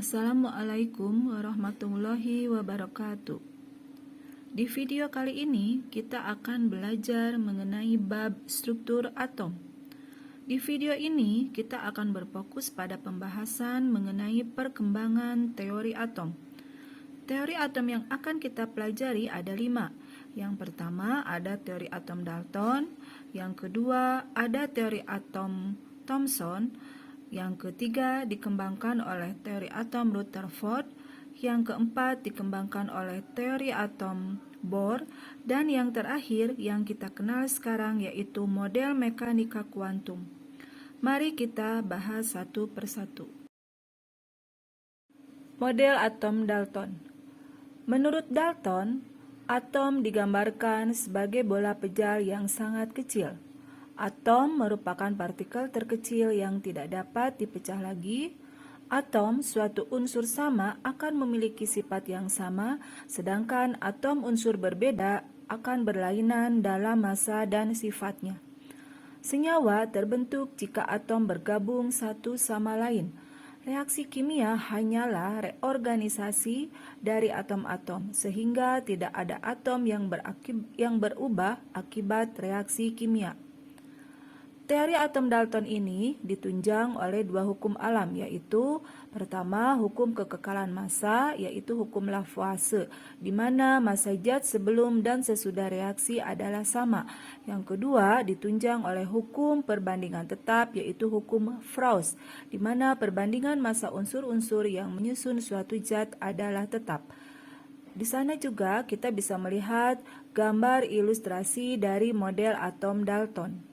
Assalamualaikum warahmatullahi wabarakatuh. Di video kali ini kita akan belajar mengenai bab struktur atom. Di video ini kita akan berfokus pada pembahasan mengenai perkembangan teori atom. Teori atom yang akan kita pelajari ada 5. Yang pertama ada teori atom Dalton, yang kedua ada teori atom Thomson, yang ketiga dikembangkan oleh teori atom Rutherford, yang keempat dikembangkan oleh teori atom Bohr, dan yang terakhir yang kita kenal sekarang yaitu model mekanika kuantum. Mari kita bahas satu persatu. Model atom Dalton. Menurut Dalton, atom digambarkan sebagai bola pejal yang sangat kecil. Atom merupakan partikel terkecil yang tidak dapat dipecah lagi. Atom, suatu unsur sama, akan memiliki sifat yang sama, sedangkan atom unsur berbeda akan berlainan dalam massa dan sifatnya. Senyawa terbentuk jika atom bergabung satu sama lain. Reaksi kimia hanyalah reorganisasi dari atom-atom, sehingga tidak ada atom yang berubah akibat reaksi kimia. Teori atom Dalton ini ditunjang oleh dua hukum alam, yaitu pertama hukum kekekalan massa, yaitu hukum Lavoisier, di mana massa zat sebelum dan sesudah reaksi adalah sama. Yang kedua ditunjang oleh hukum perbandingan tetap, yaitu hukum Frost, di mana perbandingan massa unsur-unsur yang menyusun suatu zat adalah tetap. Di sana juga kita bisa melihat gambar ilustrasi dari model atom Dalton.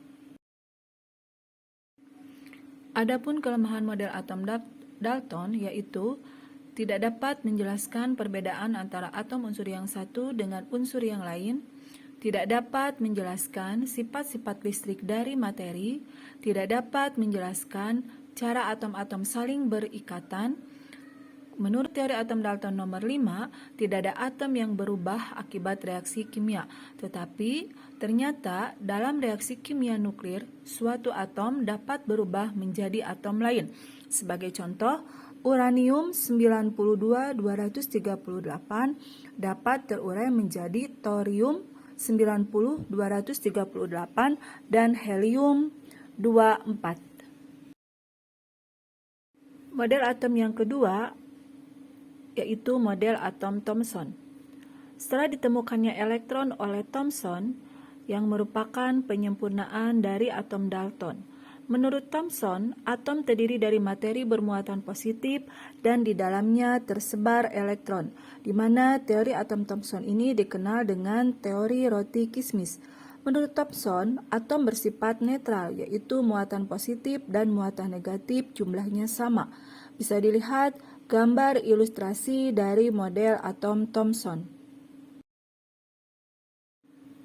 Adapun kelemahan model atom Dalton yaitu tidak dapat menjelaskan perbedaan antara atom unsur yang satu dengan unsur yang lain, tidak dapat menjelaskan sifat-sifat listrik dari materi, tidak dapat menjelaskan cara atom-atom saling berikatan. Menurut teori atom Dalton nomor 5, tidak ada atom yang berubah akibat reaksi kimia. Tetapi, ternyata dalam reaksi kimia nuklir, suatu atom dapat berubah menjadi atom lain. Sebagai contoh, uranium 92-238 dapat terurai menjadi thorium 90-238 dan helium 24. Model atom yang kedua yaitu model atom Thomson. Setelah ditemukannya elektron oleh Thomson, yang merupakan penyempurnaan dari atom Dalton. Menurut Thomson, atom terdiri dari materi bermuatan positif dan di dalamnya tersebar elektron, di mana teori atom Thomson ini dikenal dengan teori roti kismis. Menurut Thomson, atom bersifat netral, yaitu muatan positif dan muatan negatif jumlahnya sama. Bisa dilihat gambar ilustrasi dari model atom Thomson.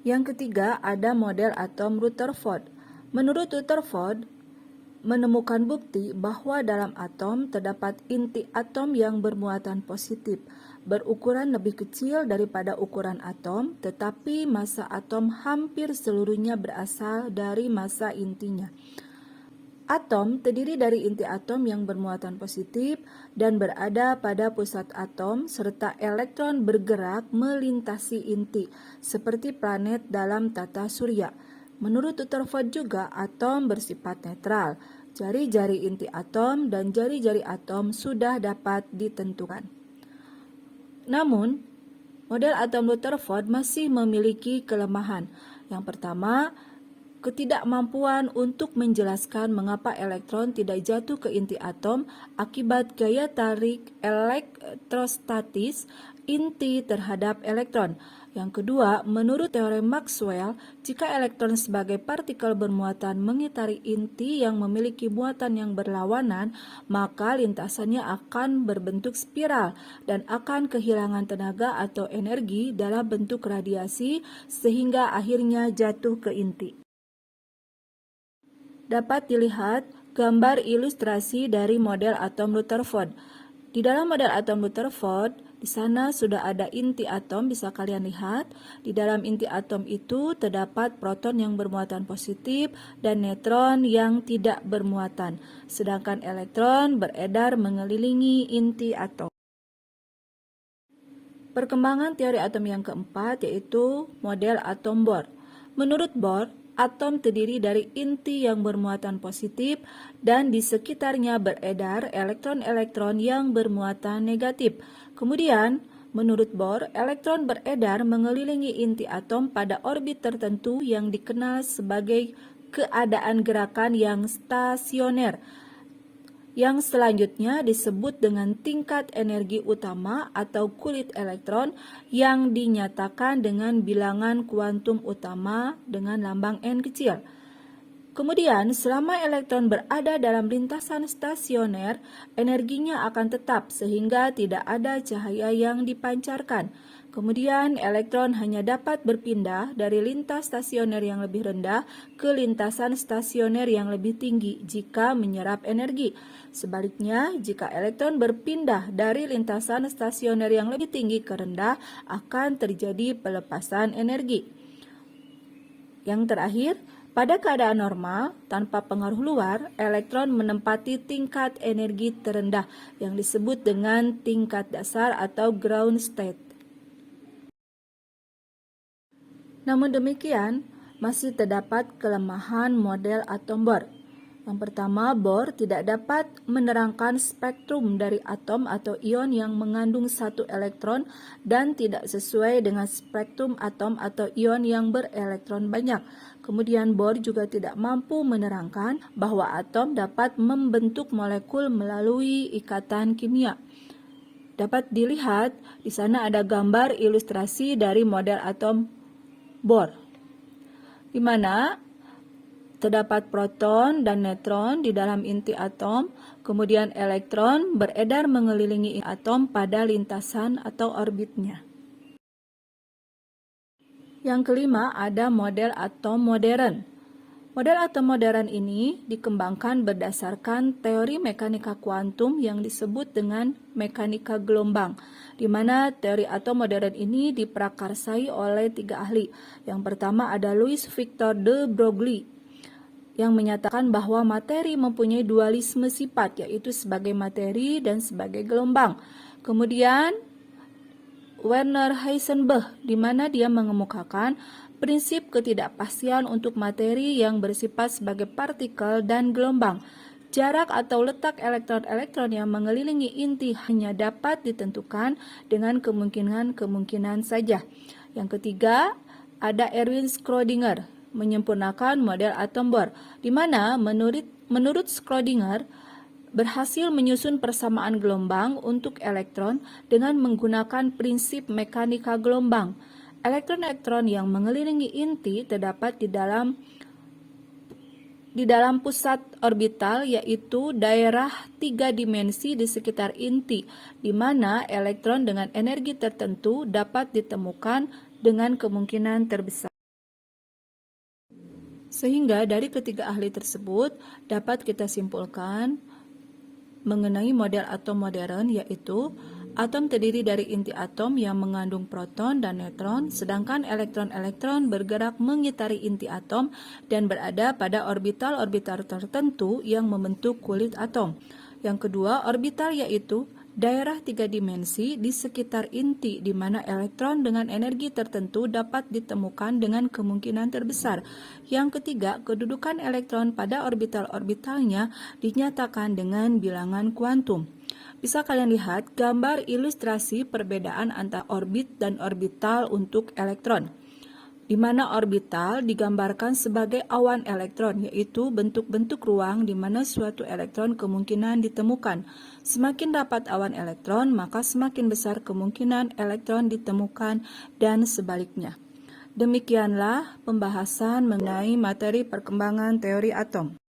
Yang ketiga ada model atom Rutherford. Menurut Rutherford, menemukan bukti bahwa dalam atom terdapat inti atom yang bermuatan positif, berukuran lebih kecil daripada ukuran atom, tetapi massa atom hampir seluruhnya berasal dari massa intinya. Atom terdiri dari inti atom yang bermuatan positif dan berada pada pusat atom, serta elektron bergerak melintasi inti, seperti planet dalam tata surya. Menurut Rutherford juga, atom bersifat netral. Jari-jari inti atom dan jari-jari atom sudah dapat ditentukan. Namun, model atom Rutherford masih memiliki kelemahan. Yang pertama, ketidakmampuan untuk menjelaskan mengapa elektron tidak jatuh ke inti atom akibat gaya tarik elektrostatis inti terhadap elektron. Yang kedua, menurut teorem Maxwell, jika elektron sebagai partikel bermuatan mengitari inti yang memiliki muatan yang berlawanan, maka lintasannya akan berbentuk spiral dan akan kehilangan tenaga atau energi dalam bentuk radiasi sehingga akhirnya jatuh ke inti. Dapat dilihat gambar ilustrasi dari model atom Rutherford. Di dalam model atom Rutherford, di sana sudah ada inti atom, bisa kalian lihat. Di dalam inti atom itu terdapat proton yang bermuatan positif dan neutron yang tidak bermuatan, sedangkan elektron beredar mengelilingi inti atom. Perkembangan teori atom yang keempat yaitu model atom Bohr. Menurut Bohr, atom terdiri dari inti yang bermuatan positif dan di sekitarnya beredar elektron-elektron yang bermuatan negatif. Kemudian, menurut Bohr, elektron beredar mengelilingi inti atom pada orbit tertentu yang dikenal sebagai keadaan gerakan yang stasioner, yang selanjutnya disebut dengan tingkat energi utama atau kulit elektron yang dinyatakan dengan bilangan kuantum utama dengan lambang N kecil. Kemudian, selama elektron berada dalam lintasan stasioner, energinya akan tetap sehingga tidak ada cahaya yang dipancarkan. Kemudian, elektron hanya dapat berpindah dari lintas stasioner yang lebih rendah ke lintasan stasioner yang lebih tinggi jika menyerap energi. Sebaliknya, jika elektron berpindah dari lintasan stasioner yang lebih tinggi ke rendah, akan terjadi pelepasan energi. Yang terakhir, pada keadaan normal, tanpa pengaruh luar, elektron menempati tingkat energi terendah yang disebut dengan tingkat dasar atau ground state. Namun demikian, masih terdapat kelemahan model atom Bohr. Yang pertama, Bohr tidak dapat menerangkan spektrum dari atom atau ion yang mengandung satu elektron dan tidak sesuai dengan spektrum atom atau ion yang berelektron banyak. Kemudian Bohr juga tidak mampu menerangkan bahwa atom dapat membentuk molekul melalui ikatan kimia. Dapat dilihat di sana ada gambar ilustrasi dari model atom Bohr, di mana terdapat proton dan neutron di dalam inti atom, kemudian elektron beredar mengelilingi atom pada lintasan atau orbitnya. Yang kelima, ada model atom modern. Model atom modern ini dikembangkan berdasarkan teori mekanika kuantum yang disebut dengan mekanika gelombang, di mana teori atom modern ini diprakarsai oleh 3 ahli. Yang pertama ada Louis Victor de Broglie, yang menyatakan bahwa materi mempunyai dualisme sifat, yaitu sebagai materi dan sebagai gelombang. Kemudian Werner Heisenberg, di mana dia mengemukakan prinsip ketidakpastian untuk materi yang bersifat sebagai partikel dan gelombang. Jarak atau letak elektron-elektron yang mengelilingi inti hanya dapat ditentukan dengan kemungkinan-kemungkinan saja. Yang ketiga, ada Erwin Schrödinger menyempurnakan model atom Bohr, di mana menurut Schrödinger berhasil menyusun persamaan gelombang untuk elektron dengan menggunakan prinsip mekanika gelombang. Elektron-elektron yang mengelilingi inti terdapat di dalam pusat orbital, yaitu daerah 3 dimensi di sekitar inti, di mana elektron dengan energi tertentu dapat ditemukan dengan kemungkinan terbesar. Sehingga dari ketiga ahli tersebut dapat kita simpulkan mengenai model atom modern, yaitu atom terdiri dari inti atom yang mengandung proton dan neutron, sedangkan elektron-elektron bergerak mengitari inti atom dan berada pada orbital-orbital tertentu yang membentuk kulit atom. Yang kedua, orbital yaitu daerah 3 dimensi di sekitar inti, di mana elektron dengan energi tertentu dapat ditemukan dengan kemungkinan terbesar. Yang ketiga, kedudukan elektron pada orbital-orbitalnya dinyatakan dengan bilangan kuantum. Bisa kalian lihat gambar ilustrasi perbedaan antara orbit dan orbital untuk elektron, di mana orbital digambarkan sebagai awan elektron, yaitu bentuk-bentuk ruang di mana suatu elektron kemungkinan ditemukan. Semakin dapat awan elektron, maka semakin besar kemungkinan elektron ditemukan dan sebaliknya. Demikianlah pembahasan mengenai materi perkembangan teori atom.